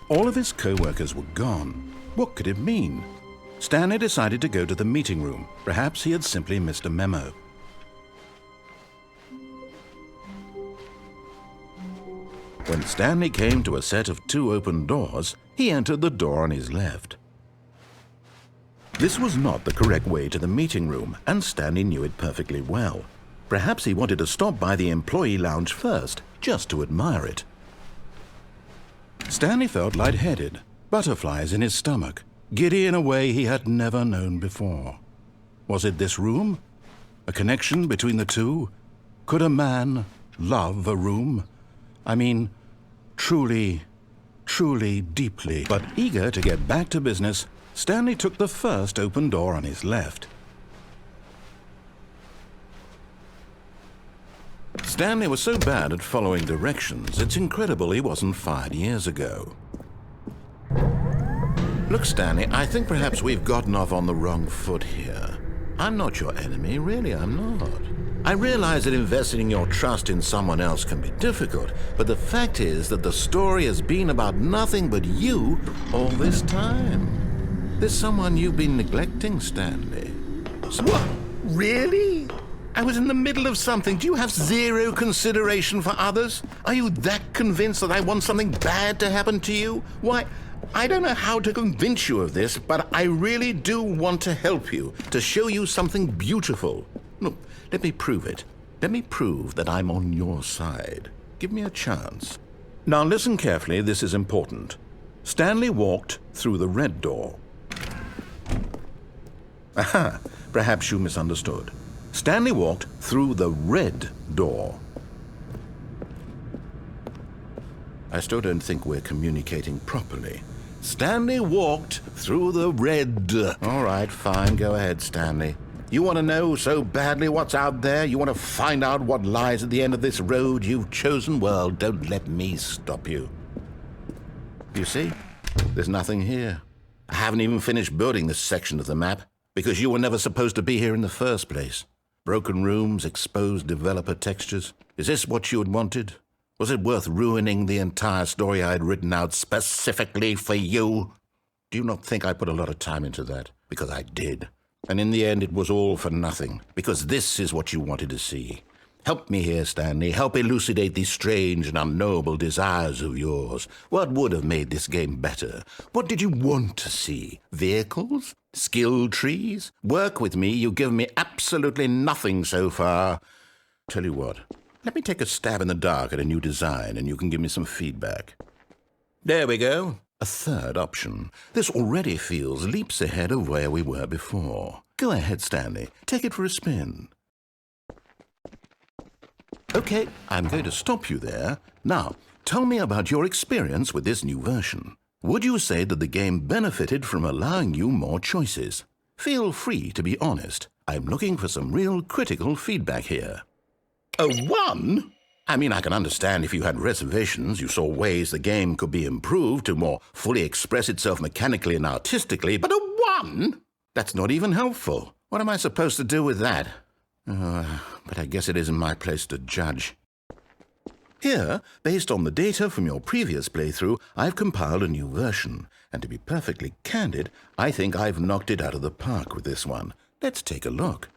All of his co-workers were gone. What could it mean? Stanley decided to go to the meeting room. Perhaps he had simply missed a memo. When Stanley came to a set of 2 open doors, he entered the door on his left. This was not the correct way to the meeting room, and Stanley knew it perfectly well. Perhaps he wanted to stop by the employee lounge first, just to admire it. Stanley felt lightheaded, butterflies in his stomach, giddy in a way he had never known before. Was it this room? A connection between the two? Could a man love a room? I mean, truly, deeply. But eager to get back to business, Stanley took the first open door on his left. Stanley was so bad at following directions, it's incredible he wasn't fired years ago. Look, Stanley, I think perhaps we've gotten off on the wrong foot here. I'm not your enemy, really, I'm not. I realize that investing your trust in someone else can be difficult, but the fact is that the story has been about nothing but you all this time. There's someone you've been neglecting, Stanley. What? Really? I was in the middle of something. Do you have zero consideration for others? Are you that convinced that I want something bad to happen to you? Why, I don't know how to convince you of this, but I really do want to help you, to show you something beautiful. Look, let me prove it. Let me prove that I'm on your side. Give me a chance. Now listen carefully, this is important. Stanley walked through the red door. Aha, perhaps you misunderstood. Stanley walked through the red door. I still don't think we're communicating properly. Stanley walked through the red. All right, fine, go ahead, Stanley. You want to know so badly what's out there? You want to find out what lies at the end of this road you've chosen? Well, don't let me stop you. You see, there's nothing here. I haven't even finished building this section of the map, because you were never supposed to be here in the first place. Broken rooms, exposed developer textures. Is this what you had wanted? Was it worth ruining the entire story I had written out specifically for you? Do you not think I put a lot of time into that? Because I did. And in the end, it was all for nothing, because this is what you wanted to see. Help me here, Stanley. Help elucidate these strange and unknowable desires of yours. What would have made this game better? What did you want to see? Vehicles? Skill trees? Work with me. You've given me absolutely nothing so far. Tell you what, let me take a stab in the dark at a new design, and you can give me some feedback. There we go. A third option. This already feels leaps ahead of where we were before. Go ahead, Stanley. Take it for a spin. Okay, I'm going to stop you there. Now, tell me about your experience with this new version. Would you say that the game benefited from allowing you more choices? Feel free to be honest. I'm looking for some real critical feedback here. A 1? I mean, I can understand if you had reservations, you saw ways the game could be improved to more fully express itself mechanically and artistically, but a 1? That's not even helpful. What am I supposed to do with that? But I guess it isn't my place to judge. Here, based on the data from your previous playthrough, I've compiled a new version. And to be perfectly candid, I think I've knocked it out of the park with this one. Let's take a look.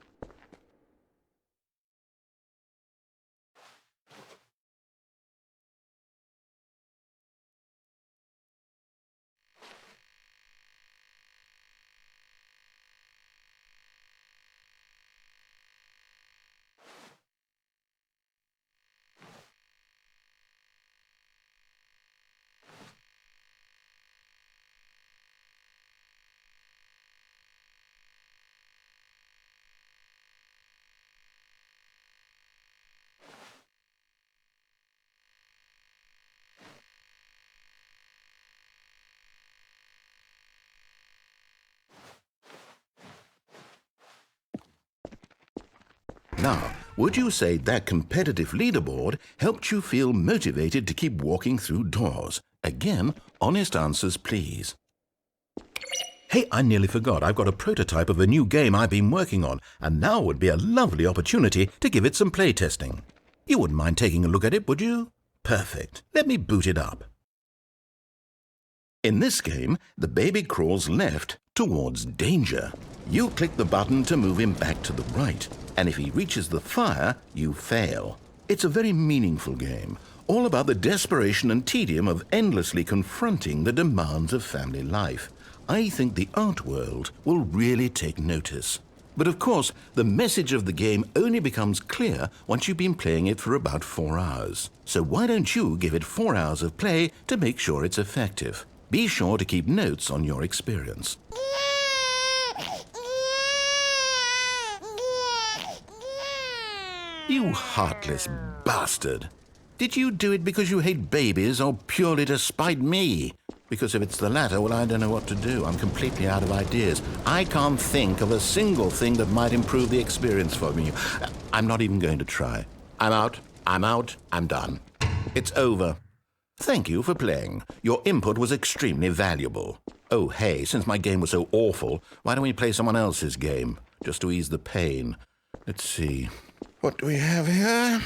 Now, would you say that competitive leaderboard helped you feel motivated to keep walking through doors? Again, honest answers, please. Hey, I nearly forgot. I've got a prototype of a new game I've been working on, and now would be a lovely opportunity to give it some playtesting. You wouldn't mind taking a look at it, would you? Perfect. Let me boot it up. In this game, the baby crawls left towards danger. You click the button to move him back to the right, and if he reaches the fire, you fail. It's a very meaningful game, all about the desperation and tedium of endlessly confronting the demands of family life. I think the art world will really take notice. But of course, the message of the game only becomes clear once you've been playing it for about 4 hours. So why don't you give it 4 hours of play to make sure it's effective? Be sure to keep notes on your experience. You heartless bastard! Did you do it because you hate babies or purely to spite me? Because if it's the latter, well, I don't know what to do. I'm completely out of ideas. I can't think of a single thing that might improve the experience for me. I'm not even going to try. I'm out, I'm done. It's over. Thank you for playing. Your input was extremely valuable. Oh, hey, since my game was so awful, why don't we play someone else's game, just to ease the pain? Let's see. What do we have here?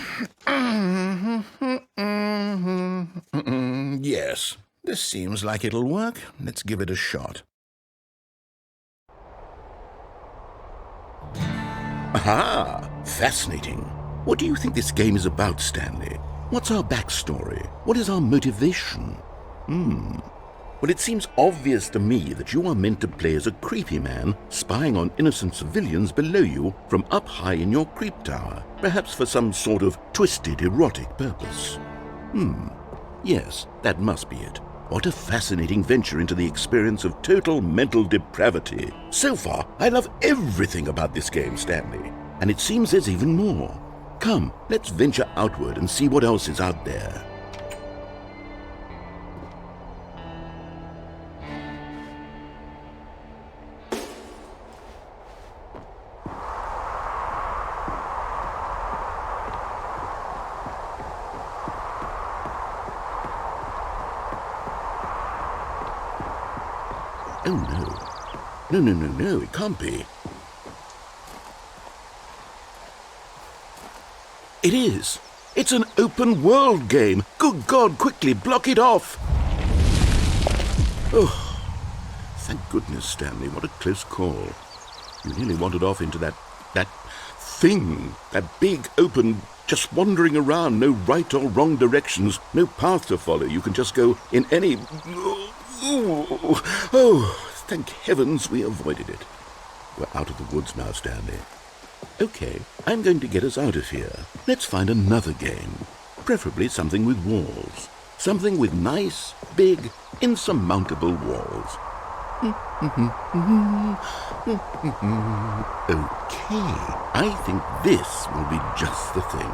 Yes, this seems like it'll work. Let's give it a shot. Aha! Fascinating. What do you think this game is about, Stanley? What's our backstory? What is our motivation? Well, it seems obvious to me that you are meant to play as a creepy man spying on innocent civilians below you from up high in your creep tower, perhaps for some sort of twisted erotic purpose. Yes, that must be it. What a fascinating venture into the experience of total mental depravity. So far, I love everything about this game, Stanley, and it seems there's even more. Come, let's venture outward and see what else is out there. Oh, no. No, it can't be. It is. It's an open world game. Good God, quickly block it off. Oh, thank goodness, Stanley. What a close call. You nearly wandered off into that thing. That big, open, just wandering around. No right or wrong directions. No path to follow. You can just go in any... Oh, thank heavens we avoided it. We're out of the woods now, Stanley. Okay, I'm going to get us out of here. Let's find another game. Preferably something with walls. Something with nice, big, insurmountable walls. Okay, I think this will be just the thing.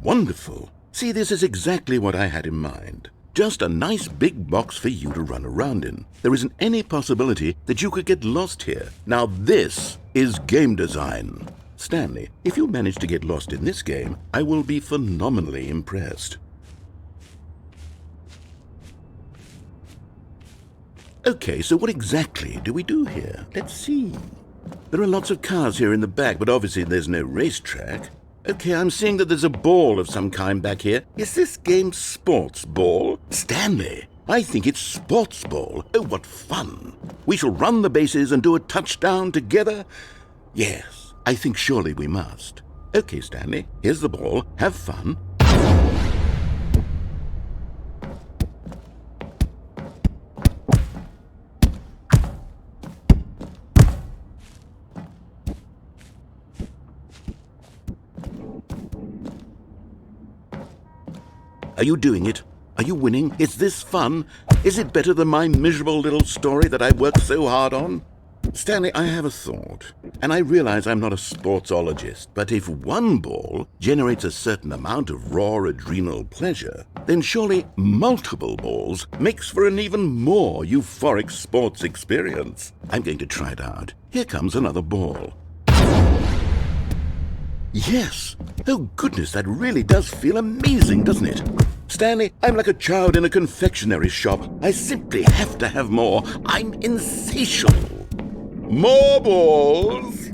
Wonderful. See, this is exactly what I had in mind. Just a nice big box for you to run around in. There isn't any possibility that you could get lost here. Now this is game design. Stanley, if you manage to get lost in this game, I will be phenomenally impressed. Okay, so what exactly do we do here? Let's see. There are lots of cars here in the back, but obviously there's no racetrack. Okay, I'm seeing that there's a ball of some kind back here. Is this game sports ball? Stanley, I think it's sports ball. Oh, what fun. We shall run the bases and do a touchdown together? Yes, I think surely we must. Okay, Stanley, here's the ball. Have fun. Are you doing it? Are you winning? Is this fun? Is it better than my miserable little story that I worked so hard on? Stanley, I have a thought, and I realize I'm not a sportsologist, but if one ball generates a certain amount of raw adrenal pleasure, then surely multiple balls makes for an even more euphoric sports experience. I'm going to try it out. Here comes another ball. Yes! Oh goodness, that really does feel amazing, doesn't it? Stanley, I'm like a child in a confectionery shop. I simply have to have more. I'm insatiable. More balls!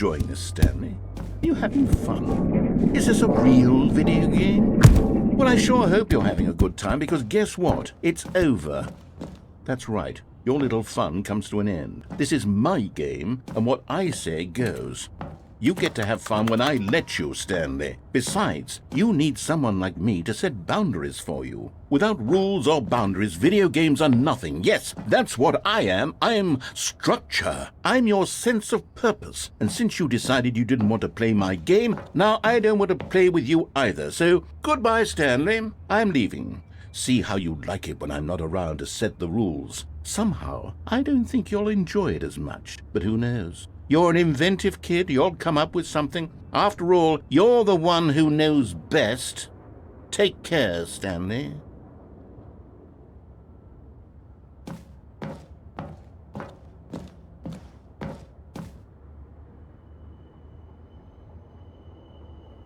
enjoying this, Stanley? Are you having fun? Is this a real video game? Well, I sure hope you're having a good time, because guess what? It's over. That's right. Your little fun comes to an end. This is my game, and what I say goes. You get to have fun when I let you, Stanley. Besides, you need someone like me to set boundaries for you. Without rules or boundaries, video games are nothing. Yes, that's what I am. I'm structure. I'm your sense of purpose. And since you decided you didn't want to play my game, now I don't want to play with you either. So, goodbye, Stanley. I'm leaving. See how you like it when I'm not around to set the rules. Somehow, I don't think you'll enjoy it as much. But who knows? You're an inventive kid. You'll come up with something. After all, you're the one who knows best. Take care, Stanley.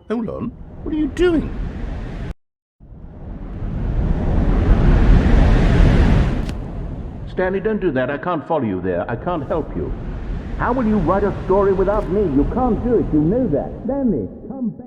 Hold on. What are you doing? Stanley, don't do that. I can't follow you there. I can't help you. How will you write a story without me? You can't do it. You know that. Stanley, come back.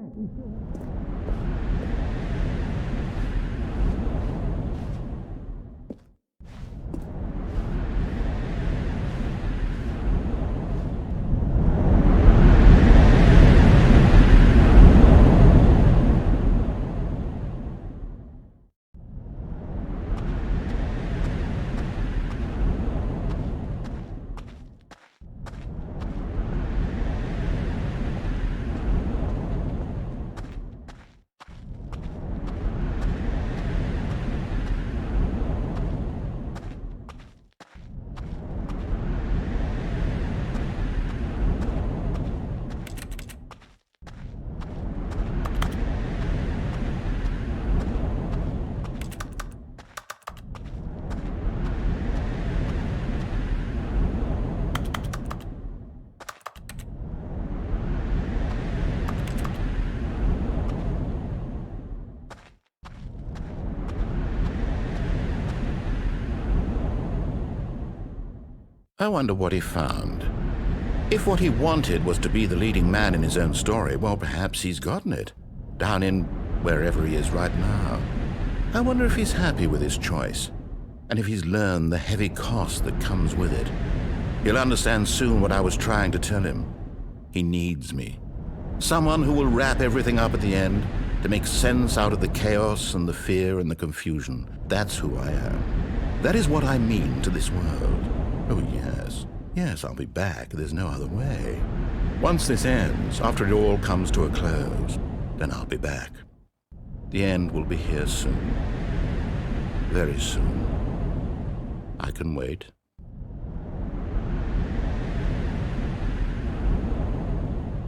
I wonder what he found. If what he wanted was to be the leading man in his own story, well, perhaps he's gotten it, down in wherever he is right now. I wonder if he's happy with his choice, and if he's learned the heavy cost that comes with it. He'll understand soon what I was trying to tell him. He needs me. Someone who will wrap everything up at the end, to make sense out of the chaos and the fear and the confusion. That's who I am. That is what I mean to this world. Oh, yes. Yes, I'll be back. There's no other way. Once this ends, after it all comes to a close, then I'll be back. The end will be here soon. Very soon. I can wait.